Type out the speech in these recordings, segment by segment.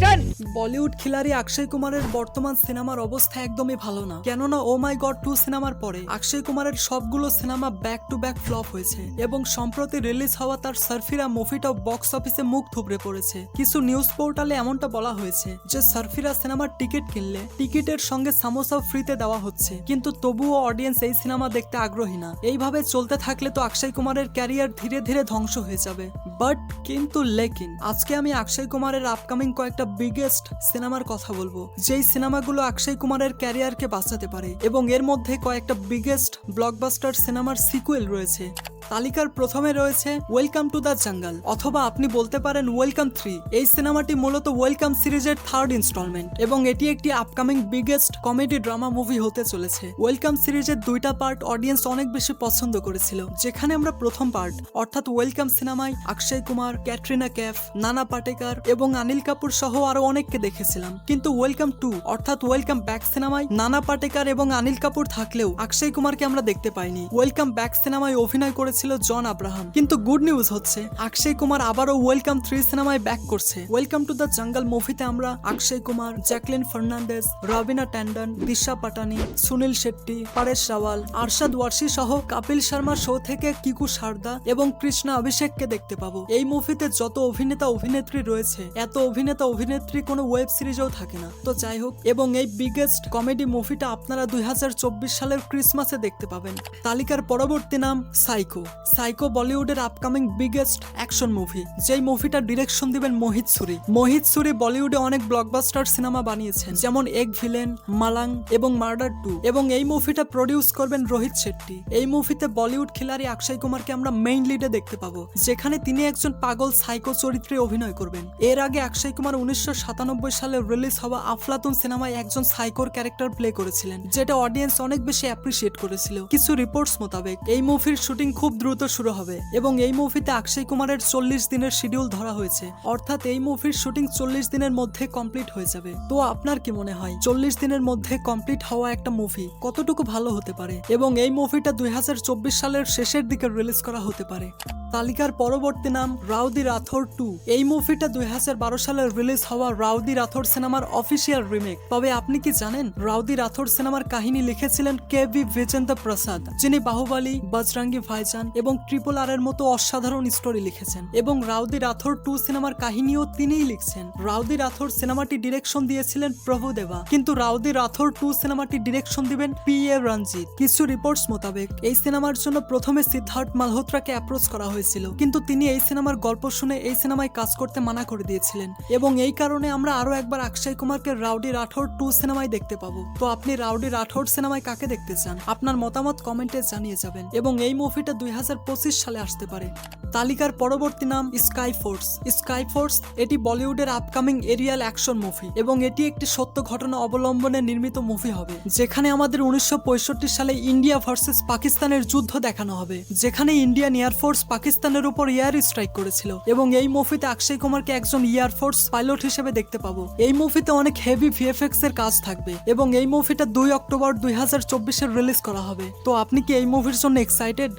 Action. Bollywood খিলাড়ি অক্ষয় কুমারের বর্তমান সিনেমার অবস্থা একদমই ভালো না, কেননা ও মাই গড 2 সিনেমার পরে অক্ষয় কুমারের সবগুলো cinema back to back flop হয়েছে এবং সম্প্রতি রিলিজ হওয়া তার সারফিরা মুভিটাও বক্স অফিসে মুখ থুবড়ে পড়েছে। কিছু নিউজ পোর্টালে এমনটা বলা হয়েছে যে সারফিরা সিনেমার টিকিট কিনলে টিকিটের সঙ্গে সামোসাও ফ্রিতে দেওয়া হচ্ছে, কিন্তু তবুও অডিয়েন্স এই সিনেমা দেখতে আগ্রহী না। এইভাবে চলতে থাকলে তো অক্ষয় কুমারের ক্যারিয়ার ধীরে ধীরে ধ্বংস হয়ে যাবে। বাট কিন্তু লেকিন আজকে আমি অক্ষয় কুমারের আপকামিং কয়েকটা বিগেস্ট সিনেমার কথা বলবো, যেই সিনেমাগুলো অক্ষয় কুমারের ক্যারিয়ারকে বাঁচাতে পারে, এবং এর মধ্যে কয়েকটা বিগেস্ট ব্লকবাস্টার সিনেমার সিকুয়েল রয়েছে। তালিকার প্রথমে রয়েছে ওয়েলকাম টু দ্য জঙ্গল, অথবা আপনি বলতে পারেন ওয়েলকাম 3। এই সিনেমাটি মূলত ওয়েলকাম সিরিজের থার্ড ইনস্টলমেন্ট এবং এটি একটি upcoming biggest comedy drama movie হতে চলেছে। ওয়েলকাম সিরিজের দুইটা পার্ট অডিয়েন্স অনেক বেশি পছন্দ করেছিল, যেখানে আমরা প্রথম পার্ট অর্থাৎ ওয়েলকাম সিনেমায় অক্ষয় কুমার, ক্যাটরিনা ক্যাফ, নানা পাটেকার এবং অনিল কাপুর সহ আরো অনেককে দেখেছিলাম। কিন্তু ওয়েলকাম 2 অর্থাৎ ওয়েলকাম ব্যাক সিনেমায় নানা পাটেকার এবং অনিল কাপুর থাকলেও অক্ষয় কুমারকে আমরা দেখতে পাইনি। ওয়েলকাম ব্যাক সিনেমায় অভিনয় করেছিল জন আব্রাহাম। কিন্তু গুড নিউজ হচ্ছে অক্ষয় কুমার আবারও ওয়েলকাম 3 সিনেমায় ব্যাক করছে। ওয়েলকাম টু দ্য জঙ্গল মুভিতে আমরা অক্ষয় কুমার, জ্যাকলিন ফার্নান্ডেজ, রবিনা ট্যান্ডন, দিশা পাটানি, সুনীল শেট্টি, পরেশ রাওয়াল, আরশাদ ওয়ারসি সহ কপিল শর্মা শো থেকে কিকু সারদা এবং কৃষ্ণা অভিষেককে দেখতে পাবো। এই মুভিতে যত অভিনেতা অভিনেত্রী রয়েছে, এত অভিনেতা অভিনেত্রী কোনো ওয়েব সিরিজেও থাকে না। তো যাই হোক, এবং এই বিগেস্ট কমেডি মুভিটা আপনারা 2024 সালের ক্রিসমাসে দেখতে পাবেন। তালিকার পরবর্তী নাম সাইকো। সাইকো বলিউডের আপকামিং বিগেস্ট অ্যাকশন মুভি, যেই মুভিটা ডিরেকশন দিবেন মোহিত সুরি। মোহিত সুরি বলিউডে অনেক ব্লকবাস্টার সিনেমা বানিয়েছেন, যেমন এক ভিলেন, মালাং এবং মার্ডার 2, এবং এই মুভিটা প্রডিউস করবেন রোহিত শেট্টি। এই মুভিতে বলিউড খিলাড়ি অক্ষয় কুমারকে আমরা মেইন লিডে দেখতে পাবো, যেখানে তিনি একজন পাগল সাইকো চরিত্রে অভিনয় করবেন। এর আগে অক্ষয় কুমার 1997 সালে রিলিজ হওয়া আফলাতুন সিনেমায় একজন সাইকোর ক্যারেক্টার প্লে করেছিলেন, যেটা অডিয়েন্স অনেক বেশি অ্যাপ্রিসিয়েট করেছিল। কিছু রিপোর্টস মোতাবেক এই মুভির শুটিং খুব দ্রুত শুরু হবে এবং এই মুভিতে অক্ষয় কুমারের 40 দিনের শিডিউল ধরা হয়েছে, অর্থাৎ এই মুভির শুটিং 40 দিনের মধ্যে কমপ্লিট হয়ে যাবে। তো আপনার কি মনে হয় 40 দিনের মধ্যে কমপ্লিট হওয়া একটা মুভি কতটুকু ভালো হতে পারে, এবং এই মুভিটা 2024 সালের শেষের দিকে রিলিজ করা হতে পারে? তালিকার পরবর্তী নাম রাউদি রাথোর 2। এই মুভিটা 2012 সালে রিলিজ হওয়া রাউদি রাথোর সিনেমার অফিসিয়াল রিমেক। তবে আপনি কি জানেন রাউদি রাথোর সিনেমার কাহিনী লিখেছিলেন কে.ভি. বিজেন্দ্র প্রসাদ, যিনি বাহুবলী, বজরঙ্গি ভাইজান এবং RRR এর মতো অসাধারণ স্টোরি লিখেছেন, এবং রাউদি রাথোর 2 সিনেমার কাহিনীও তিনিই লিখছেন। রাউদি রাথোর সিনেমাটি ডিরেকশন দিয়েছিলেন প্রভুদেবা, কিন্তু রাউদি রাথোর 2 সিনেমাটি ডিরেকশন দিবেন P.A. রঞ্জিত। কিছু রিপোর্টস মোতাবেক এই সিনেমার জন্য প্রথমে সিদ্ধার্থ মালহোত্রাকে অ্যাপ্রোচ করা হয়েছিল, কিন্তু তিনি এই সিনেমার গল্প শুনে এই সিনেমায় কাজ করতে মানা করে দিয়েছিলেন, এবং এই কারণে আমরা আরো একবার অক্ষয় কুমারকে রাউডি রাঠোর 2 সিনেমায় দেখতে পাবো। তো আপনি রাউডি রাঠোর সিনেমায় কাকে দেখতে চান? আপনার মতামত কমেন্টে জানিয়ে যাবেন, এবং এই মুভিটা 2025 সালে আসতে পারে। তালিকার পরবর্তী নাম স্কাই ফোর্স। স্কাই ফোর্স এটি বলিউডের আপকামিং এরিয়াল অ্যাকশন মুভি, এবং এটি একটি সত্য ঘটনা অবলম্বনে নির্মিত মুভি হবে, যেখানে আমাদের 1965 সালে ইন্ডিয়া ভার্সেস পাকিস্তানের যুদ্ধ দেখানো হবে, যেখানে ইন্ডিয়ান এয়ারফোর্স পাকিস্তানের উপর এয়ার স্ট্রাইক করেছিল, এবং এই মুভিতে অক্ষয় কুমারকে একজন এয়ারফোর্স পাইলট হিসেবে দেখতে পাবো। এই মুভিতে অনেক হেভি ভিএফএক্স এর কাজ থাকবে, এবং এই মুভিটা 2 অক্টোবর 2024 রিলিজ করা হবে। তো আপনি কি এই মুভির জন্য এক্সাইটেড?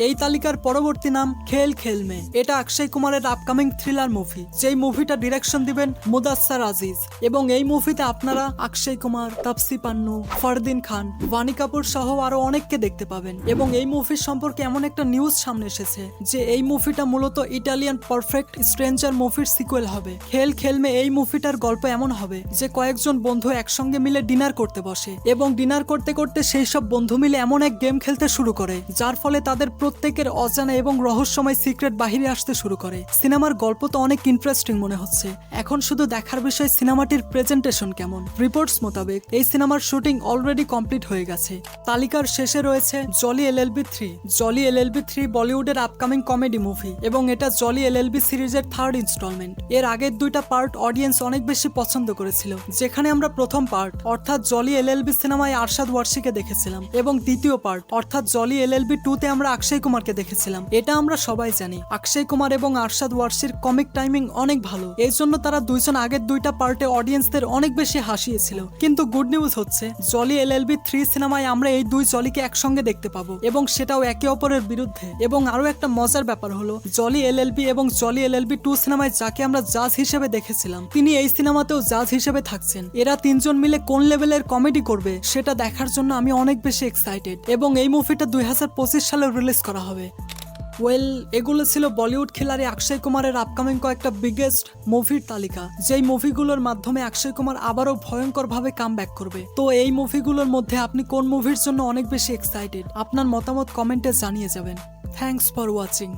এই তালিকার পরবর্তী নাম খেল খেল মে। এটা অক্ষয় কুমারের আপকামিং থ্রিলার মুভি, যেই মুভিটা ডিরেকশন দিবেন মুদাসসার আজিজ, এবং এই মুভিতে আপনারা অক্ষয় কুমার, তাপসি পান্নু, ফরদিন খান, বানি কাপুর সহ আরো অনেককে দেখতে পাবেন। এবং এই মুভির সম্পর্কে এমন একটা নিউজ সামনে এসেছে যে এই মুভিটা মূলত ইটালিয়ান পারফেক্ট স্ট্রেঞ্জার মুভির সিকুয়েল হবে। খেল খেল মে এই মুভিটার গল্প এমন হবে যে কয়েকজন বন্ধু একসঙ্গে মিলে ডিনার করতে বসে, এবং ডিনার করতে করতে সেই সব বন্ধু মিলে এমন এক গেম খেলতে শুরু করে যার ফলে তাদের প্রত্যেকের অজানা এবং রহস্যময় সিক্রেট বাহিরে আসতে শুরু করে। সিনেমার গল্প তো অনেক ইন্টারেস্টিং মনে হচ্ছে, এখন শুধু দেখার বিষয় সিনেমাটির প্রেজেন্টেশন কেমন। রিপোর্টস মোতাবেক এই সিনেমার শুটিং অলরেডি কমপ্লিট হয়ে গেছে। তালিকার শেষে রয়েছে জলি এলএলবি 3। জলি এলএলবি 3 বলিউডের আপকামিং কমেডি মুভি, এবং এটা জলি এলএলবি সিরিজের থার্ড ইনস্টলমেন্ট। এর আগের দুইটা পার্ট অডিয়েন্স অনেক বেশি পছন্দ করেছিল, যেখানে আমরা প্রথম পার্ট অর্থাৎ জলি এলএলবি সিনেমায় আরশাদ ওয়ারসিকে দেখেছিলাম, এবং দ্বিতীয় পার্ট অর্থাৎ জলি এলএলবি 2 তে আমরা আমরা অক্ষয় কুমারকে দেখেছিলাম। এটা আমরা সবাই জানি। অক্ষয় কুমার এবং আরশাদ ওয়ারসির কমিক টাইমিং অনেক ভালো, এই জন্য তারা দুইজন আগের দুইটা পার্টে অডিয়েন্সদের অনেক বেশি হাসিয়েছিল। কিন্তু গুড নিউজ হচ্ছে জলি এলএলবি 3 সিনেমায় আমরা এই দুই জলিকে একসঙ্গে দেখতে পাবো, এবং সেটাও একে অপরের বিরুদ্ধে। এবং আরো একটা মজার ব্যাপার হলো জলি এলএলবি এবং জলি এলএলবি 2 সিনেমায় যাকে আমরা জাজ হিসেবে দেখেছিলাম তিনি এই সিনেমাতেও জাজ হিসেবে থাকছেন। এরা তিনজন মিলে কোন লেভেলের কমেডি করবে সেটা দেখার জন্য আমি অনেক বেশি এক্সাইটেড। এবং এই মুভিটা 2025 সালে রিলিজ করা হবে। ওয়েল, এগুলো ছিল বলিউড খিলাড়ি অক্ষয় কুমারের আপকামিং কয়েকটা বিগেস্ট মুভির তালিকা, যেই মুভিগুলোর মাধ্যমে অক্ষয় কুমার আবারও ভয়ঙ্করভাবে কামব্যাক করবে। তো এই মুভিগুলোর মধ্যে আপনি কোন মুভির জন্য অনেক বেশি এক্সাইটেড? আপনার মতামত কমেন্টে জানিয়ে যাবেন। Thanks for watching.